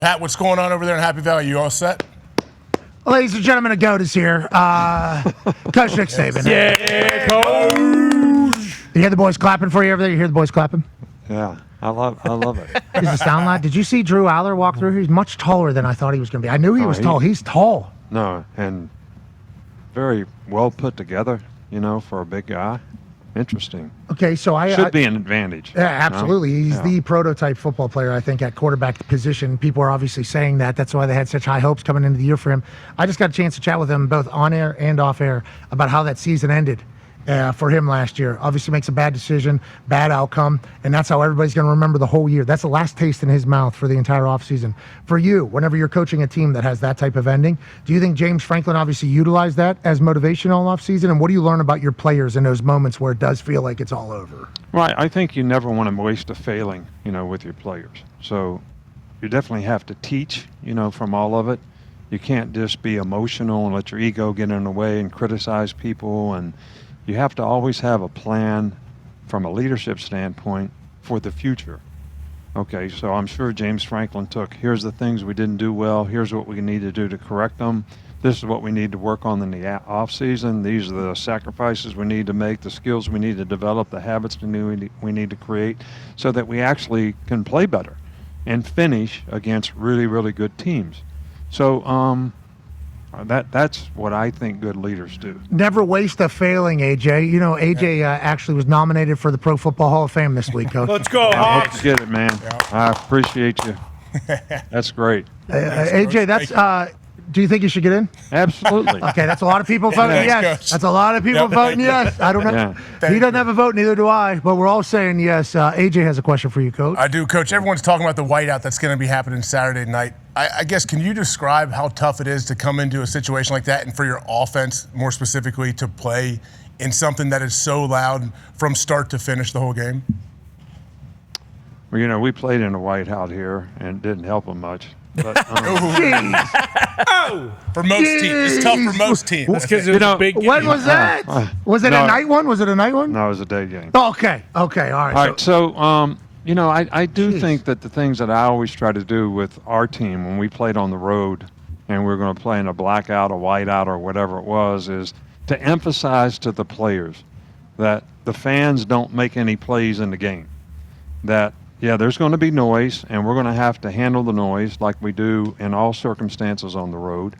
Pat, what's going on over there in Happy Valley? You all set? Ladies and gentlemen, a goat is here. Coach Nick Saban. Yeah, Coach. You hear the boys clapping for you over there? You hear the boys clapping? Yeah, I love it. He's a sound lad. Did you see Drew Aller walk through? He's much taller than I thought he was going to be. I knew he was tall. He's tall. No, and very well put together, for a big guy. Interesting. Okay, so should be an advantage. Yeah, absolutely. No? He's the prototype football player, I think, at quarterback position. People are obviously saying that. That's why they had such high hopes coming into the year for him. I just got a chance to chat with him both on air and off air about how that season ended for him last year. Obviously makes a bad decision, bad outcome, and that's how everybody's going to remember the whole year. That's the last taste in his mouth for the entire offseason. For you, whenever you're coaching a team that has that type of ending, do you think James Franklin obviously utilized that as motivation all offseason? And what do you learn about your players in those moments where it does feel like it's all over? Right. I think you never want to waste a failing, with your players. So you definitely have to teach, from all of it. You can't just be emotional and let your ego get in the way and criticize people, and you have to always have a plan from a leadership standpoint for the future. Okay, so I'm sure James Franklin took, here's the things we didn't do well, here's what we need to do to correct them, this is what we need to work on in the off season, these are the sacrifices we need to make, the skills we need to develop, the habits we need to create, so that we actually can play better and finish against really, really good teams. So that's what I think good leaders do. Never waste a failing, AJ. AJ actually was nominated for the Pro Football Hall of Fame this week, Coach. Let's go, Hawks. Let's get it, man. I appreciate you. That's great. AJ, that's. Do you think you should get in? Absolutely. Okay, that's a lot of people voting yes. Coach. That's a lot of people voting yes. I don't know. Yeah. He doesn't have a vote, neither do I, but we're all saying yes. AJ has a question for you, Coach. I do, Coach. Everyone's talking about the whiteout that's going to be happening Saturday night. I guess, can you describe how tough it is to come into a situation like that and for your offense, more specifically, to play in something that is so loud from start to finish the whole game? Well, we played in a whiteout here, and it didn't help them much. But, for most teams. It's tough for most teams. That's because it was a big game. When was that? Was it a night one? Was it a night one? No, it was a day game. Oh, okay, all right. All right, so I do think that the things that I always try to do with our team when we played on the road and we were going to play in a blackout, a whiteout, or whatever it was, is to emphasize to the players that the fans don't make any plays in the game. That there's going to be noise, and we're going to have to handle the noise like we do in all circumstances on the road.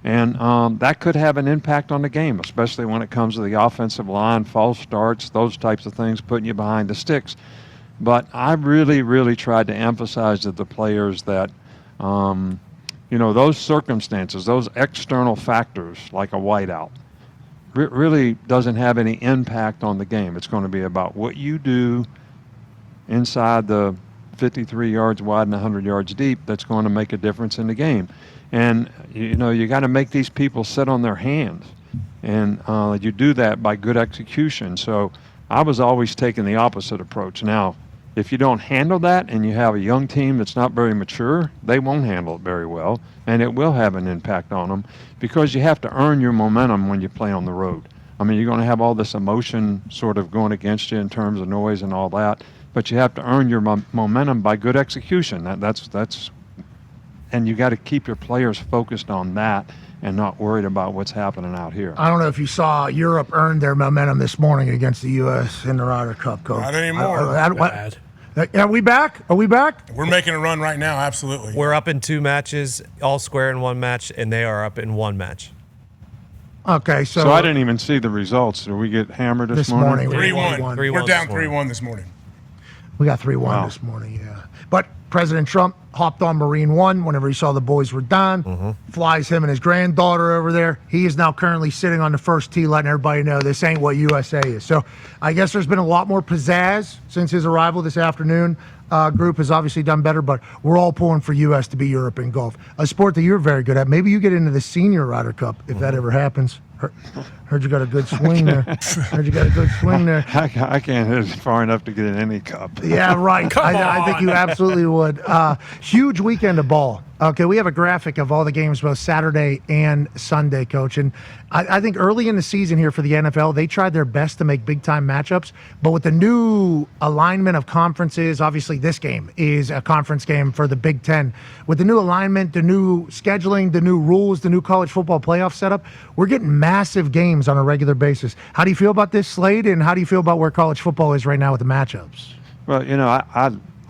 And that could have an impact on the game, especially when it comes to the offensive line, false starts, those types of things, putting you behind the sticks. But I really, really tried to emphasize to the players that, those circumstances, those external factors like a whiteout, really doesn't have any impact on the game. It's going to be about what you do inside the 53 yards wide and 100 yards deep that's going to make a difference in the game. And, you got to make these people sit on their hands. And you do that by good execution. So I was always taking the opposite approach. Now, if you don't handle that and you have a young team that's not very mature, they won't handle it very well. And it will have an impact on them because you have to earn your momentum when you play on the road. I mean, you're going to have all this emotion sort of going against you in terms of noise and all that. But you have to earn your momentum by good execution. That's, and you got to keep your players focused on that and not worried about what's happening out here. I don't know if you saw Europe earned their momentum this morning against the U.S. in the Ryder Cup, Coach. Not anymore. Are we back? We're making a run right now, absolutely. We're up in 2 matches, all square in 1 match, and they are up in 1 match. Okay, so I didn't even see the results. Did we get hammered this morning? 3-1. We're down 3-1 this morning. We got 3-1 this morning, yeah. But President Trump hopped on Marine One whenever he saw the boys were done, flies him and his granddaughter over there. He is now currently sitting on the first tee letting everybody know this ain't what USA is. So I guess there's been a lot more pizzazz since his arrival this afternoon. Group has obviously done better, but we're all pulling for U.S. to be Europe in golf, a sport that you're very good at. Maybe you get into the senior Ryder Cup if that ever happens. Heard you got a good swing there. Heard you got a good swing there. I can't hit it far enough to get in any cup. Yeah, right. I think you absolutely would. Huge weekend of ball. Okay, we have a graphic of all the games both Saturday and Sunday, Coach. And I think early in the season here for the NFL, they tried their best to make big-time matchups. But with the new alignment of conferences, obviously this game is a conference game for the Big Ten. With the new alignment, the new scheduling, the new rules, the new college football playoff setup, we're getting massive games on a regular basis. How do you feel about this slate, and how do you feel about where college football is right now with the matchups? Well,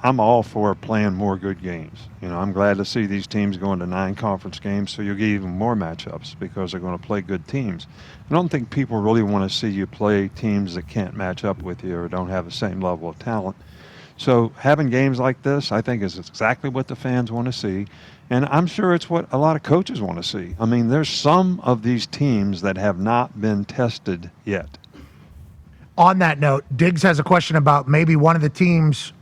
I'm all for playing more good games. I'm glad to see these teams going to 9 conference games, so you'll get even more matchups because they're going to play good teams. I don't think people really want to see you play teams that can't match up with you or don't have the same level of talent. So having games like this, I think, is exactly what the fans want to see, and I'm sure it's what a lot of coaches want to see. I mean, there's some of these teams that have not been tested yet. On that note, Diggs has a question about maybe one of the teams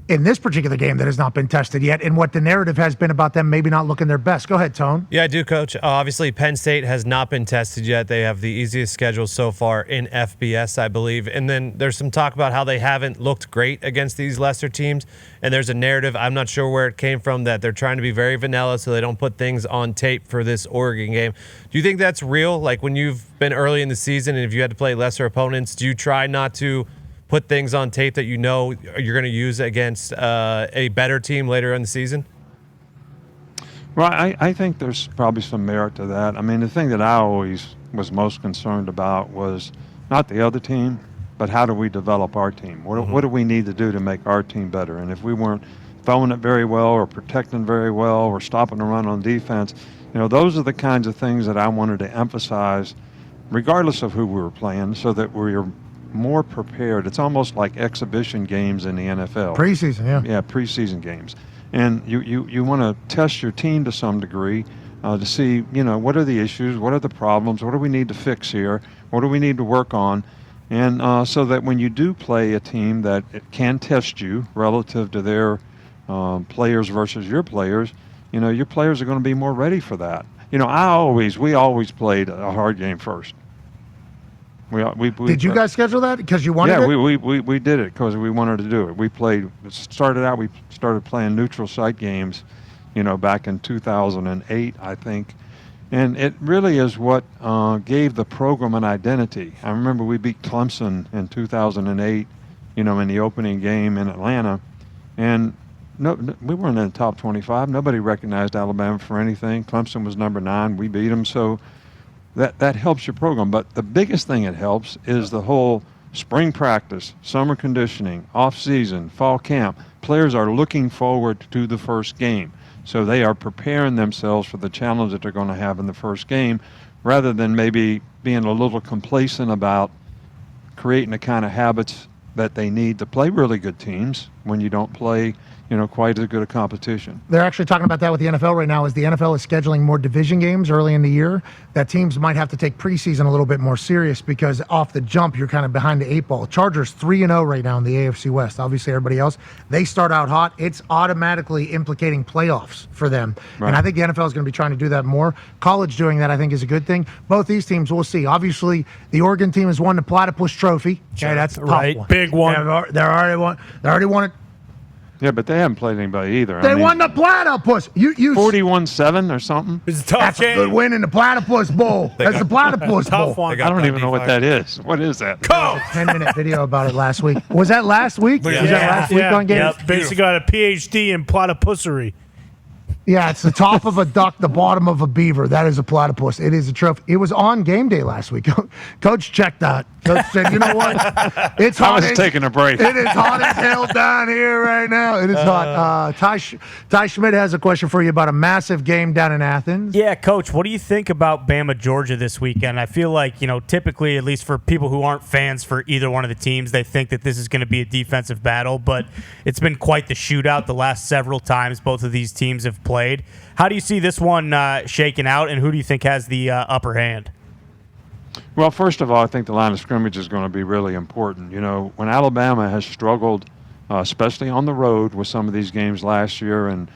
in this particular game that has not been tested yet, and what the narrative has been about them maybe not looking their best. Go ahead, Tone. Yeah, I do, Coach. Obviously, Penn State has not been tested yet. They have the easiest schedule so far in FBS, I believe. And then there's some talk about how they haven't looked great against these lesser teams. And there's a narrative, I'm not sure where it came from, that they're trying to be very vanilla so they don't put things on tape for this Oregon game. Do you think that's real? Like when you've been early in the season and if you had to play lesser opponents, do you try not to put things on tape that you know you're going to use against a better team later in the season? Well, I think there's probably some merit to that. I mean, the thing that I always was most concerned about was not the other team, but how do we develop our team? What do we need to do to make our team better? And if we weren't throwing it very well or protecting very well or stopping the run on defense, those are the kinds of things that I wanted to emphasize regardless of who we were playing so that we're more prepared. It's almost like exhibition games in the NFL. Preseason, yeah. Yeah, preseason games. And you want to test your team to some degree to see, what are the issues, what are the problems, what do we need to fix here, what do we need to work on, and so that when you do play a team that it can test you relative to their players versus your players, your players are going to be more ready for that. We always played a hard game first. Did you guys schedule that because you wanted it? Yeah, we did it because we wanted to do it. We started playing neutral site games, back in 2008, I think. And it really is what gave the program an identity. I remember we beat Clemson in 2008, in the opening game in Atlanta. And we weren't in the top 25. Nobody recognized Alabama for anything. Clemson was number 9. We beat them. So that helps your program. But the biggest thing it helps is the whole spring practice, summer conditioning, off-season, fall camp. Players are looking forward to the first game. So they are preparing themselves for the challenge that they're going to have in the first game rather than maybe being a little complacent about creating the kind of habits that they need to play really good teams when you don't play quite as good a competition. They're actually talking about that with the NFL right now, as the NFL is scheduling more division games early in the year, that teams might have to take preseason a little bit more serious because off the jump, you're kind of behind the 8 ball. Chargers 3-0 right now in the AFC West. Obviously, everybody else, they start out hot. It's automatically implicating playoffs for them. Right. And I think the NFL is going to be trying to do that more. College doing that, I think, is a good thing. Both these teams, we'll see. Obviously, the Oregon team has won the Platypus Trophy. Okay, that's a tough one. Big one. They already won it. Yeah, but they haven't played anybody either. They won the Platypus. 41-7 or something. It's a tough That's game. a good win in the Platypus Bowl. That's the Platypus Bowl. Tough one. I don't even know what that is. What is that? Go! 10-minute video about it last week. Was that last week? Yeah. Was that last week on games? Yep. Basically got a PhD in platypussery. Yeah, it's the top of a duck, the bottom of a beaver. That is a platypus. It is a trophy. It was on game day last week. Coach checked that. Coach said, you know what? It's hot. I was taking a break. It is hot as hell down here right now. It is hot. Ty Schmidt has a question for you about a massive game down in Athens. Yeah, Coach, what do you think about Bama, Georgia this weekend? I feel like, typically, at least for people who aren't fans for either one of the teams, they think that this is going to be a defensive battle, but it's been quite the shootout the last several times both of these teams have played. How do you see this one shaking out, and who do you think has the upper hand? Well, first of all, I think the line of scrimmage is going to be really important. When Alabama has struggled, especially on the road with some of these games last year and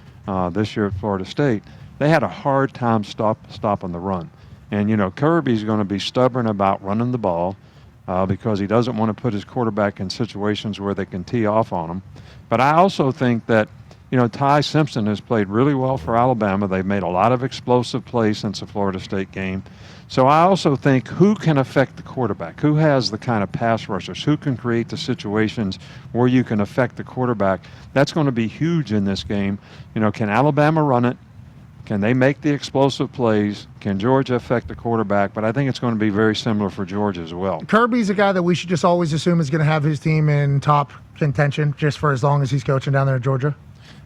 this year at Florida State, they had a hard time stopping the run. And, Kirby's going to be stubborn about running the ball because he doesn't want to put his quarterback in situations where they can tee off on him. But I also think that, Ty Simpson has played really well for Alabama. They've made a lot of explosive plays since the Florida State game. So I also think who can affect the quarterback? Who has the kind of pass rushers? Who can create the situations where you can affect the quarterback? That's going to be huge in this game. Can Alabama run it? Can they make the explosive plays? Can Georgia affect the quarterback? But I think it's going to be very similar for Georgia as well. Kirby's a guy that we should just always assume is going to have his team in top contention just for as long as he's coaching down there at Georgia.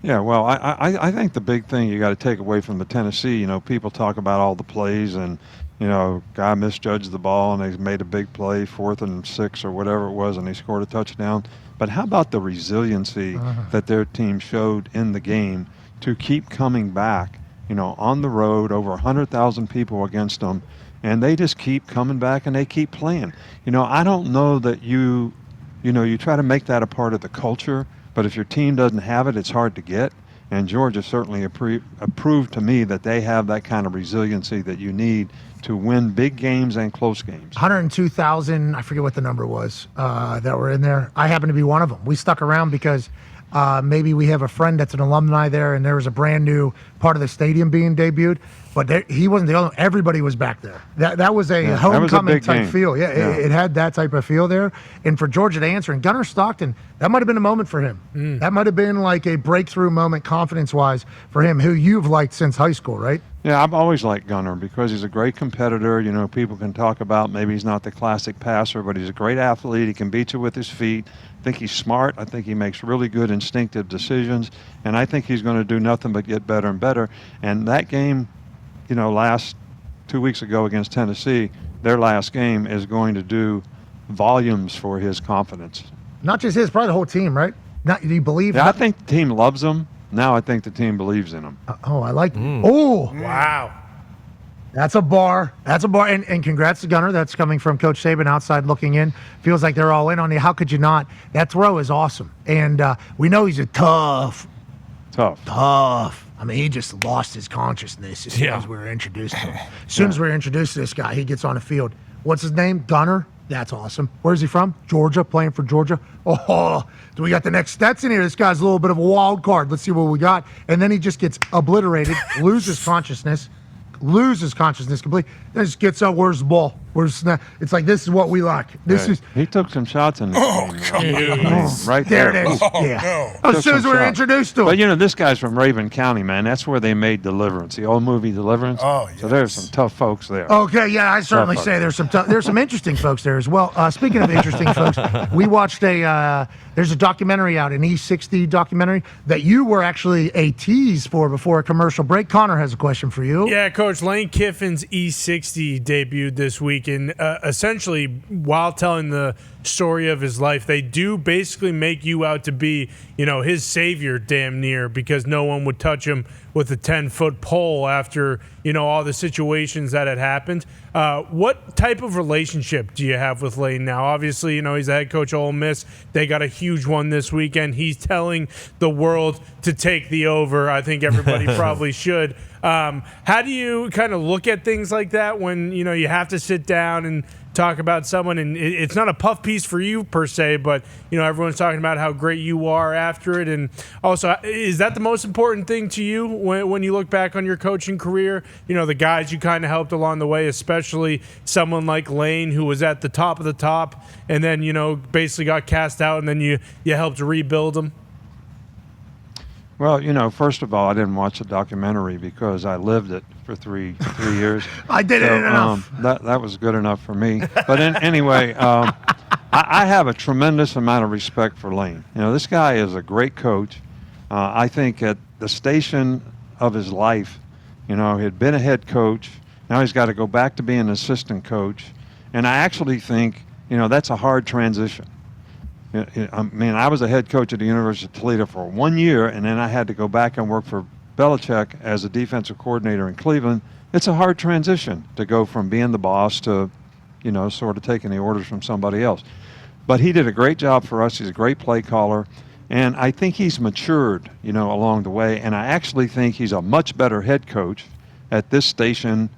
Yeah, well, I think the big thing you got to take away from the Tennessee, people talk about all the plays and, guy misjudged the ball and they made a big play, 4th and 6 or whatever it was, and they scored a touchdown. But how about the resiliency that their team showed in the game to keep coming back, on the road, over 100,000 people against them, and they just keep coming back and they keep playing. I don't know that you try to make that a part of the culture, but if your team doesn't have it, it's hard to get. And Georgia certainly proved to me that they have that kind of resiliency that you need to win big games and close games. 102,000, I forget what the number was, that were in there. I happen to be one of them. We stuck around because maybe we have a friend that's an alumni there, and there was a brand new part of the stadium being debuted. But he wasn't the only one. Everybody was back there. That was a homecoming type feel. Yeah, it had that type of feel there. And for Georgia to answer, and Gunner Stockton, that might have been a moment for him. That might have been like a breakthrough moment confidence-wise for him, who you've liked since high school, right? Yeah, I've always liked Gunner because he's a great competitor. People can talk about maybe he's not the classic passer, but he's a great athlete. He can beat you with his feet. I think he's smart. I think he makes really good instinctive decisions. And I think he's going to do nothing but get better and better. And that game, last 2 weeks ago against Tennessee, their last game is going to do volumes for his confidence. Not just his, probably the whole team, right? Do you believe? Yeah, I think the team loves him. Now I think the team believes in him. I like it. Oh, wow. That's a bar. And congrats to Gunner. That's coming from Coach Saban outside looking in. Feels like they're all in on you. How could you not? That throw is awesome. And we know he's a tough. I mean, he just lost his consciousness as soon as we were introduced to him. As soon as we were introduced to this guy, he gets on the field. What's his name? Gunner. That's awesome. Where's he from? Georgia, playing for Georgia. Oh, do we got the next Stetson here? This guy's a little bit of a wild card. Let's see what we got. And then he just gets obliterated, loses consciousness completely. Then just gets up. Where's the ball? Where's the snap? It's like, this is what we like. He took some shots in this game. Right there. there. It is. As soon as we were introduced to him. But this guy's from Raven County, man. That's where they made Deliverance, the old movie Deliverance. Oh, yes. So there's some tough folks there. Okay, yeah, I certainly say there's some interesting folks there as well. Speaking of interesting folks, we watched there's a documentary out, an E60 documentary that you were actually a tease for before a commercial break. Connor has a question for you. Yeah, Coach, Lane Kiffin's E60 debuted this week, and essentially, while telling the story of his life, they do basically make you out to be, his savior damn near, because no one would touch him with a 10-foot pole after, all the situations that had happened. What type of relationship do you have with Lane now? Obviously, he's the head coach of Ole Miss. They got a huge one this weekend. He's telling the world to take the over. I think everybody probably should. How do you kind of look at things like that when, you have to sit down and talk about someone, and it's not a puff piece for you per se, but everyone's talking about how great you are after it. And also, is that the most important thing to you when you look back on your coaching career? The guys you kind of helped along the way, especially someone like Lane, who was at the top of the top and then basically got cast out, and then you helped rebuild them. Well, first of all, I didn't watch the documentary because I lived it for three years. I did it enough. That was good enough for me. But anyway, I have a tremendous amount of respect for Lane. This guy is a great coach. I think at the station of his life, he had been a head coach. Now he's got to go back to being an assistant coach. And I actually think, that's a hard transition. I was a head coach at the University of Toledo for 1 year, and then I had to go back and work for Belichick as a defensive coordinator in Cleveland. It's a hard transition to go from being the boss to, sort of taking the orders from somebody else. But he did a great job for us. He's a great play caller. And I think he's matured, along the way. And I actually think he's a much better head coach at this station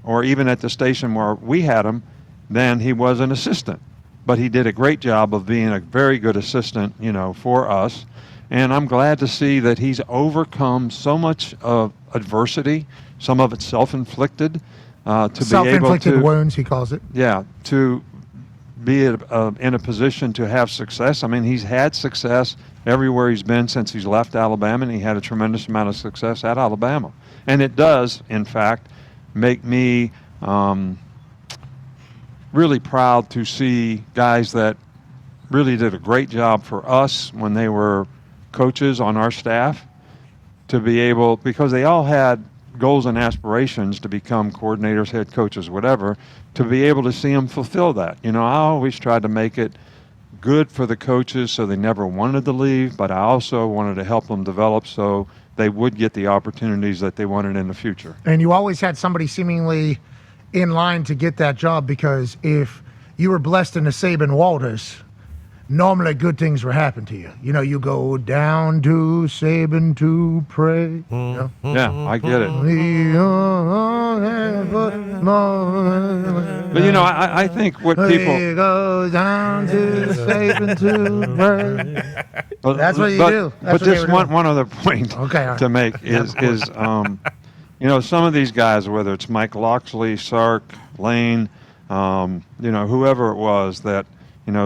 or even at the station where we had him, then he was an assistant. But he did a great job of being a very good assistant, for us. And I'm glad to see that he's overcome so much of adversity, some of it self-inflicted, to be able to... Self-inflicted wounds, he calls it. Yeah, to be in a position to have success. I mean, he's had success everywhere he's been since he's left Alabama, and he had a tremendous amount of success at Alabama. And it does, in fact, make me really proud to see guys that really did a great job for us when they were coaches on our staff to be able, because they all had goals and aspirations to become coordinators, head coaches, whatever, to be able to see them fulfill that. I always tried to make it good for the coaches so they never wanted to leave, but I also wanted to help them develop so they would get the opportunities that they wanted in the future. And you always had somebody seemingly in line to get that job, because if you were blessed in the Saban Walters, normally good things will happen to you. You go down to Saban to pray. Yeah, I get it. But I think what people... We go down to Saban to pray. That's what you do. But just one other point to make is some of these guys, whether it's Mike Loxley, Sark, Lane, whoever it was that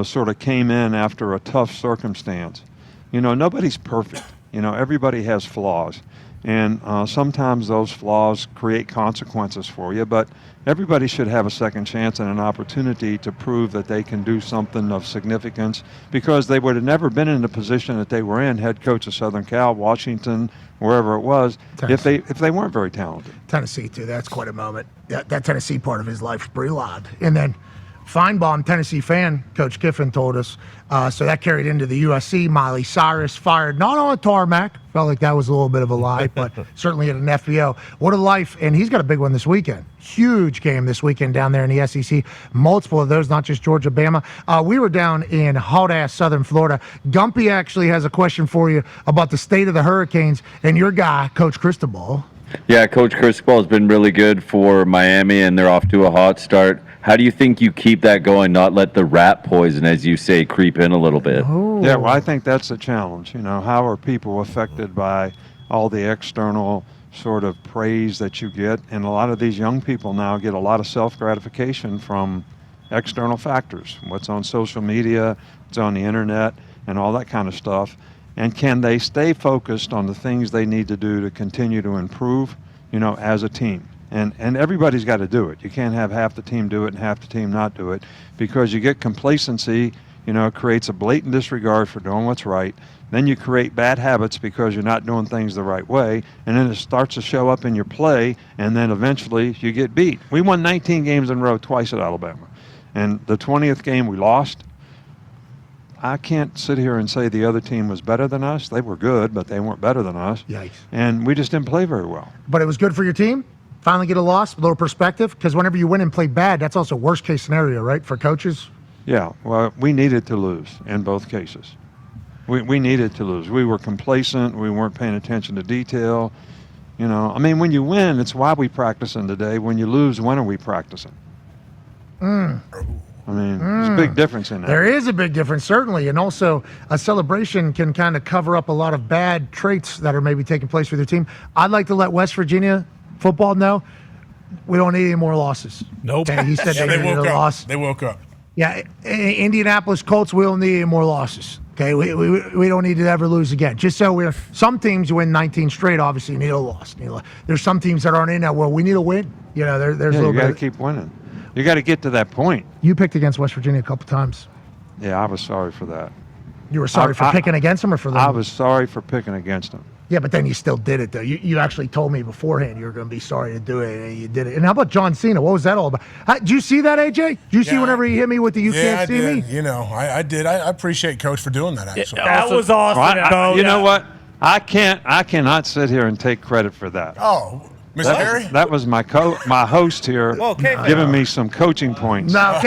sort of came in after a tough circumstance. Nobody's perfect. Everybody has flaws. And sometimes those flaws create consequences for you, but everybody should have a second chance and an opportunity to prove that they can do something of significance, because they would have never been in the position that they were in, head coach of Southern Cal, Washington, wherever it was, if they weren't very talented. Tennessee, too. That's quite a moment. That Tennessee part of his life is pretty loud. And then Feinbaum, Tennessee fan, Coach Kiffin told us, so that carried into the USC. Miley Cyrus fired, not on a tarmac. Felt like that was a little bit of a lie, but certainly at an FBO. What a life. And he's got a big one this weekend. Huge game this weekend down there in the SEC. Multiple of those, not just Georgia, Bama. We were down in hot-ass Southern Florida. Gumpy actually has a question for you about the state of the Hurricanes and your guy, Coach Cristobal. Yeah, Coach Cristobal has been really good for Miami, and they're off to a hot start. How do you think you keep that going, not let the rat poison, as you say, creep in a little bit? Oh. Yeah, well, I think that's a challenge. How are people affected by all the external sort of praise that you get? And a lot of these young people now get a lot of self-gratification from external factors, what's on social media, what's on the internet, and all that kind of stuff. And can they stay focused on the things they need to do to continue to improve, as a team? And everybody's got to do it. You can't have half the team do it and half the team not do it, because you get complacency, it creates a blatant disregard for doing what's right. Then you create bad habits because you're not doing things the right way, and then it starts to show up in your play, and then eventually you get beat. We won 19 games in a row twice at Alabama, and the 20th game we lost. I can't sit here and say the other team was better than us. They were good, but they weren't better than us. Yikes. And we just didn't play very well. But it was good for your team? Finally get a loss, a little perspective? Because whenever you win and play bad, that's also worst case scenario, right, for coaches? Yeah, well, we needed to lose in both cases. We needed to lose. We were complacent. We weren't paying attention to detail. When you win, it's why we practicing today. When you lose, when are we practicing? There's a big difference in that. There is a big difference, certainly. And also, a celebration can kind of cover up a lot of bad traits that are maybe taking place with your team. I'd like to let West Virginia football know we don't need any more losses. Nope. Okay, he said they needed a loss. They woke up. Yeah, Indianapolis Colts, we don't need any more losses. Okay, we don't need to ever lose again. Just so some teams win 19 straight, obviously, you need a loss. There's some teams that aren't in that. Well, we need a win. There's a little you got to bit. keep winning. You got to get to that point. You picked against West Virginia a couple times. Yeah, I was sorry for that. You were sorry for picking against them or for them? I was sorry for picking against them. Yeah, but then you still did it, though. You actually told me beforehand you were going to be sorry to do it, and you did it. And how about John Cena? What was that all about? Did you see that, AJ? Did you see whenever he hit me with the can't see me? I did. I appreciate Coach for doing that, actually. That was awesome. You know what? I cannot sit here and take credit for that. Oh. Mr. Harry? That was my host here giving me some coaching points. No,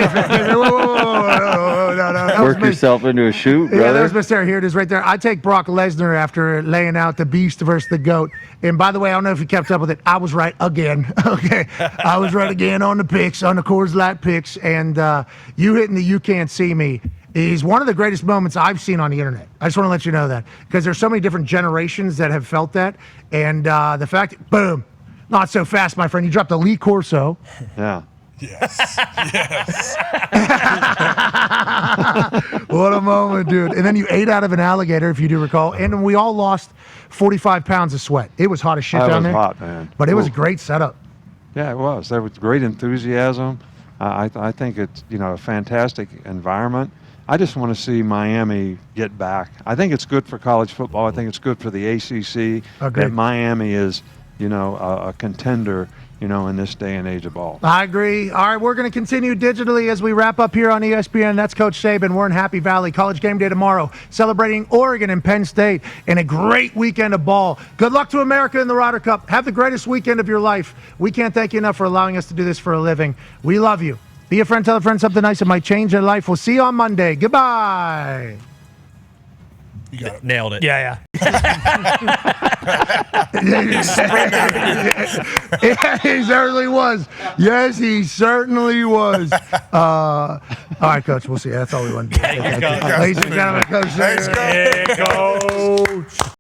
no. Work yourself into a shoot, Yeah, brother. there's Mr. Harry. Here it is right there. I take Brock Lesnar after laying out the beast versus the GOAT. And by the way, I don't know if you kept up with it. I was right again. Okay. I was right again on the picks, on the Coors Light picks. And you hitting the You Can't See Me is one of the greatest moments I've seen on the internet. I just want to let you know that. Because there's so many different generations that have felt that. And the fact, boom. Not so fast, my friend. You dropped a Lee Corso. Yeah. Yes. What a moment, dude. And then you ate out of an alligator, if you do recall. And we all lost 45 pounds of sweat. It was hot as shit down there. It was hot, man. But it was a great setup. Yeah, it was. There was great enthusiasm. I think it's, a fantastic environment. I just want to see Miami get back. I think it's good for college football. I think it's good for the ACC that Miami is, a contender, in this day and age of ball. I agree. All right, we're going to continue digitally as we wrap up here on ESPN. That's Coach Saban. We're in Happy Valley. College game day tomorrow, celebrating Oregon and Penn State, and a great weekend of ball. Good luck to America in the Ryder Cup. Have the greatest weekend of your life. We can't thank you enough for allowing us to do this for a living. We love you. Be a friend, tell a friend something nice that might change their life. We'll see you on Monday. Goodbye. You got it. Nailed it. Yeah. Yeah, he certainly was. Yes, he certainly was. All right, Coach. We'll see you. That's all we want to do. Thank you, Coach. Ladies and gentlemen, Coach. Thanks, Coach. Hey, Coach.